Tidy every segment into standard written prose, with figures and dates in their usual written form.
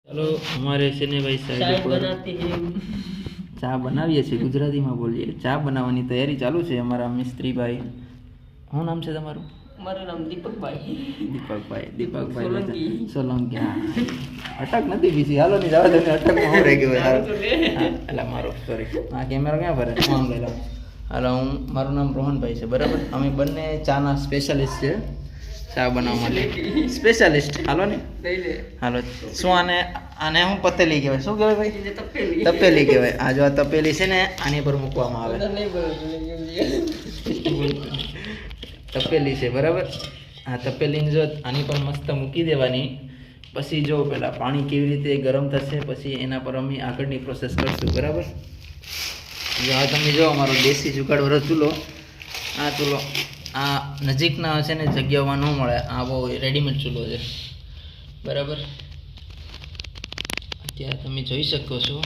चलो हमारे सेने भाई साइड पर ચા બનાવીએ છીએ, ગુજરાતીમાં બોલીએ. ચા બનાવવાની તૈયારી ચાલુ છે અમારા મિસ્ત્રી ભાઈ. શું નામ છે તમારું? મારું નામ દીપકભાઈ. દીપકભાઈ સોલંકી. હા, અટક નથી બીજી. હાલો ની જવા દો ને, અટકમાં હું રહી ગયો. એટલે મારો સોરી, આ કેમેરા ક્યાં ભરે? આમ લઈ લો. હાલો, મારું નામ રોહનભાઈ છે, બરાબર. અમે બંને ચાના સ્પેશિયાલિસ્ટ છે, ચા બનાવવા માટે સ્પેશિયાલિસ્ટ. હાલો ને, હાલો. શું આને હું પતેલી કહેવાય? શું કહેવાય ભાઈ? તપેલી કહેવાય. આ જો આ તપેલી છે ને, આની પર મૂકવામાં આવે. તપેલી છે, બરાબર. આ તપેલીને જો આની પર મસ્ત મૂકી દેવાની. પછી જો પેલા પાણી કેવી રીતે ગરમ થશે, પછી એના પર અમે આગળની પ્રોસેસ કરશું, બરાબર. જો આ તમે જો અમારો દેશી જુગાડવાળો ચૂલો, આ ચૂલો આ નજીકના છે ને જગ્યામાં ન મળે. આ બહુ રેડીમેડ ચૂલો છે, બરાબર. અત્યારે તમે જોઈ શકો છો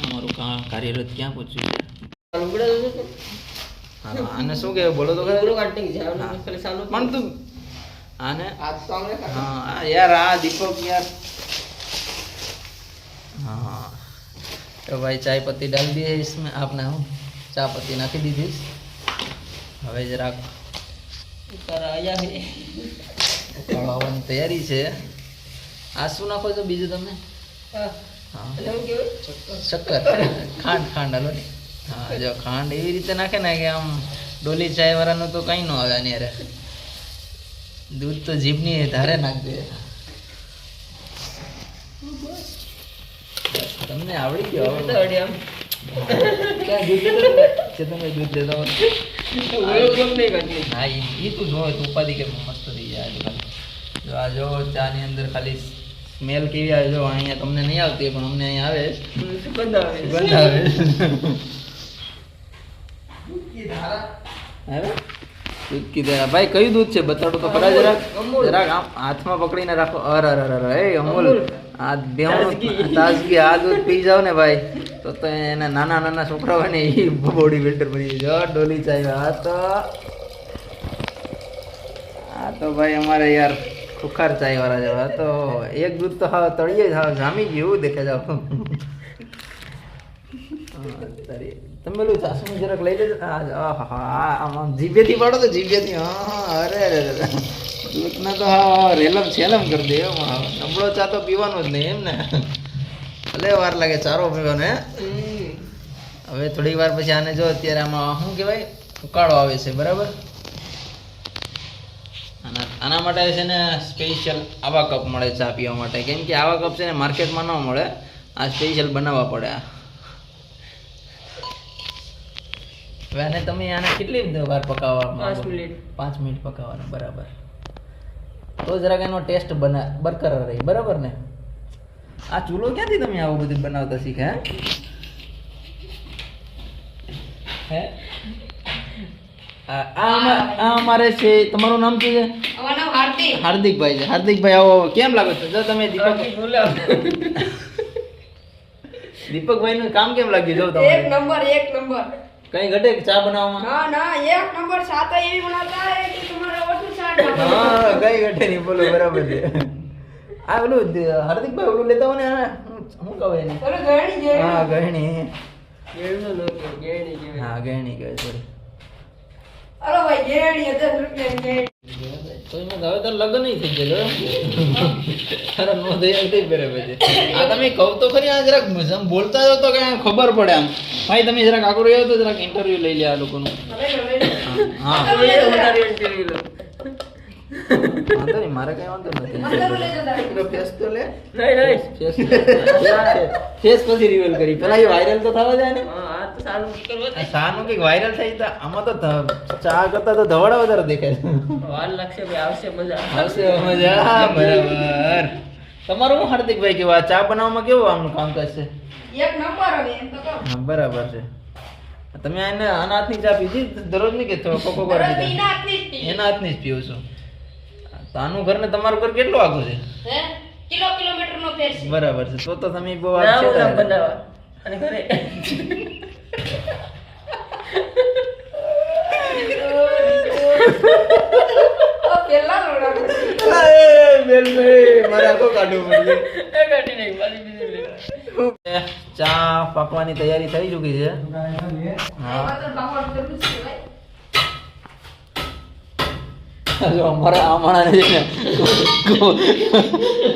અમારું કાર્યરત ક્યાં પહોંચ્યું છે. આને શું કહેવાય બોલો તો પણ તું આને હા યાર, આ દીપક યાર. हाँ तो भाई चाय पत्ती डाल दी है इसमें आपने. हम चाय पत्ती नाखी दी थी. હવે જરાક ઉકાળવાની તૈયારી છે. આ શું નાખો છો બીજું તમે? શક્કર, ખાંડ હાલો ને. હા, જો ખાંડ એવી રીતે નાખે ને કે આમ ડોલી ચાય વાળાનું તો કઈ ન આવે આની યાર. દૂધ તો જીભની ધારે નાખ દે. તમને આવડી ગયો? ક્યાં દૂધ લેતો છે? તમે દૂધ લેતો હા, એ તું જો ઉપાધિ કે મસ્ત થઈ જાય. જો આ જો ચા ની અંદર ખાલી સ્મેલ કેવી આવે જો. અહીંયા તમને નહીં આવતી પણ અમને અહીંયા આવે. સુગંધ આવે. દૂધ કી ધારા. ભાઈ કયું દૂધ છે બતાડો તો ખરા જરાક. જરાક આમ હાથમાં પકડીને રાખો. અરે એ અમૂલ, આ બેહું તાજગી. આ દૂધ પી જાવ ને ભાઈ તો એને નાના છોકરા હોય ને એ બોડી બિલ્ડર બની જાય. ડોલી ચાય. આ તો ભાઈ અમારે યાર ખુખાર ચાય વાળા જેવા. તો એક દૂધ તો હા તળિયે જામી ગયું એવું દેખે જાવ. તમે પેલું ચાસનું જરાક લઈ લેજો. આમ જીભેથી પાડો તો જીભેથી. હા, અરે દૂધના તો હા રેલમ છેલમ કરી દે. નબળો ચા તો પીવાનો જ નહીં એમ ને. ભલે વાર લાગે ચારો પીવાનો. હવે થોડીક વાર પછી આને જો અત્યારે આમાં શું કહેવાય ઉકાળો આવે છે, બરાબર. આના માટે છે ને સ્પેશિયલ આવા કપ મળે ચા પીવા માટે. કેમ કે આવા કપ છે ને માર્કેટમાં ન મળે. આ સ્પેશિયલ બનાવવા પડે. હવે આને તમે આને કેટલી વાર પકાવવા? 5 મિનિટ પકાવવાનું, બરાબર. તો જરાક એનો ટેસ્ટ બરકરાર રહી, બરાબર ને. આ ચૂલો ક્યાંથી તમે આવું બધું બનાવતા શીખ્યા? હે આ અમારે છે. તમારું નામ શું છે? હાર્દિકભાઈ છે. હાર્દિકભાઈ આવો. કેમ લાગે છે? જો તમે દીપકભાઈ નું કામ કેમ લાગ્યું? જો તમને એક નંબર કઈ ઘટે ચા બનાવવામાં? ના એક નંબર. સાત એવી બનાવતા હે કે તમારે ઓછું ચા. હા, કઈ ઘટે નહીં. બોલો, બરાબર છે. આ ઓલું હાર્દિકભાઈ ઓલું લેતા હોય ને, શું કહેવાય એને? હા, ગહેણી. હા, ગહેણી કહેવાય. સોરી. અરે ભાઈ ગેણી 10 રૂપિયા ગેણી. તો એમાં હવે તો લગ્ન નહીં થઈ ગયો. અરે નો દયા થઈ બરાબર છે. આ તમે કહો તો ખરી. આ જરાક બોલતા જાવ તો કઈ ખબર પડે. આમ ભાઈ તમે જરાક આગળ રહ્યો તો જરાક ઇન્ટરવ્યુ લઈ લે આ લોકોનું. હા, ઇન્ટરવ્યુ લો. વાંધો નહીં, મારે કઈ વાંધો નથી. ફેસ તો લે. ફેસ પછી રિવીલ કરી. પેલા એ વાયરલ તો થવા જાય ને. સાનું કઈક વાયરલ થઈ તો આમાં તો ચા કરતા તો ધવાડા વધારે દેખાય. વાર લાગશે ભાઈ. આવશે મજા. બરાબર. તમારું હું હાર્દિકભાઈ કેવું આ ચા બનાવવામાં કેવું આમનું કામ કરશે? એક નંબર હવે એમ તો કહો. હા, બરાબર છે. તમે એને આના હાથની ચા પીધી દરરોજ નહીં કે કોકો વાર પીધા? એના હાથની જ પીવું છું. તો આનું ઘર ને તમારું ઘર કેટલું આગું છે? કિલોમીટર નો ફેર છે. બરાબર છે. તો તમે બહુ વાત છે અને ઘરે પેલા લોડા એ બેલ મે મારા કો કાઢું પડ્યું. કાઢી નાખી મારી બીજી ચા પાકવાની તૈયારી થઈ ચૂકી છે હા જો અમારા આ માણસને છે ને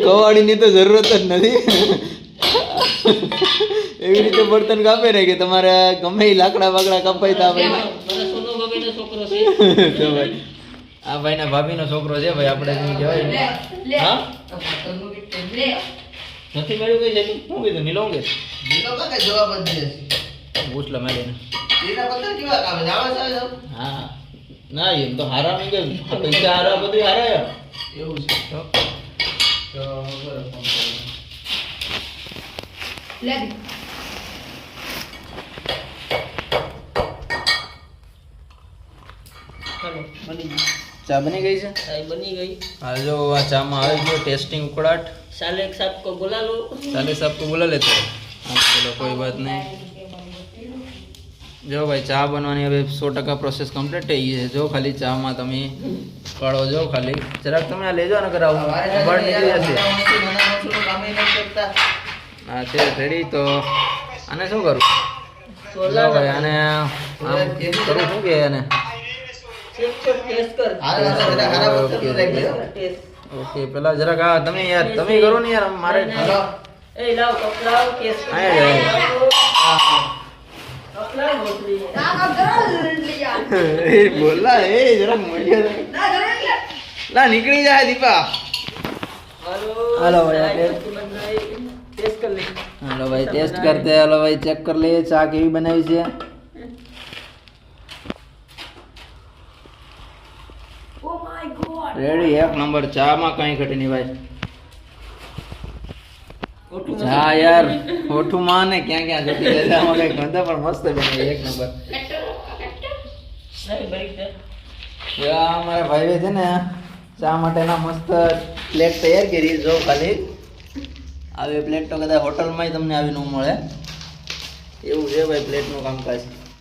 કવાડીની તો જરૂરત જ નથી એવી રીતે બર્તન કાપે ને કે તમારે ગમે એ લાકડા બાકડા કપાઈ તો આપણે મારા સોનો ભાભીનો છોકરો છે તો ભાઈ આ ભાઈના ભાભીનો છોકરો છે ભાઈ આપણે કઈ કહેવાય ને હા નથી મળ્યું કઈ છે શું કીધું નીલો કે જવાબ જ દે પૂછ લો મેં એના પત્તા કેવા કામે જાવે છે હા ના એમ તો હારા નહીં કે પૈસા હારા બધું હારા એવું છે તો બરાબર ચાલો બની ગઈ ચા બની ગઈ છે ચાય બની ગઈ હાલ જો આ ચામાં આવી ગયો ટેસ્ટિંગ ઉકળાટ साले एक साहब को बुला लो साले साहब को बुला लेते हैं हाँ चलो कोई बात नहीं જો ભાઈ ચા બનવાની હવે 100% પ્રોસેસ કમ્પ્લીટ થઈ ગઈ છે જો ખાલી ચામાં તમે કાઢો જો ખાલી જરાક તમે આ લેજો ને કરાવો બળ નીકળી જશે હા છે રેડી તો આને શું કરું જો ભાઈ આને આમ કરું શું કે આને चेक कर टेस्ट कर ઓકે પેલા જરાક આ તમે યાર તમે કરો ને યાર મારે ए लाओ कपड़ा टेस्ट कर आए जाए। कपड़ा बोतली એ બોલા એ જરાક મળ્યા લા નીકળી જાય દીપા हेलो हेलो भैया, टेस्ट कर ले हेलो भाई टेस्ट करते हैं हेलो भाई चेक कर ले ચા કેવી બનાવી છે ओ माय गॉड રેડી એક નંબર ચા માં કઈ ઘટે નહીં ભાઈ ચા યાર ઓઠું માં ને ક્યાં ક્યાં જતી રહે આમાં કઈ ગંદા પણ મસ્ત બની એક નંબર नहीं बड़ी है આ મારા ભાઈએ છે ને ચા માટેના મસ્ત પ્લેટ તૈયાર કરી જો ખાલી આવી પ્લેટ તો કદાચ હોટલમાં તમને આવી ન મળે એવું છે ભાઈ પ્લેટનું કામકાજ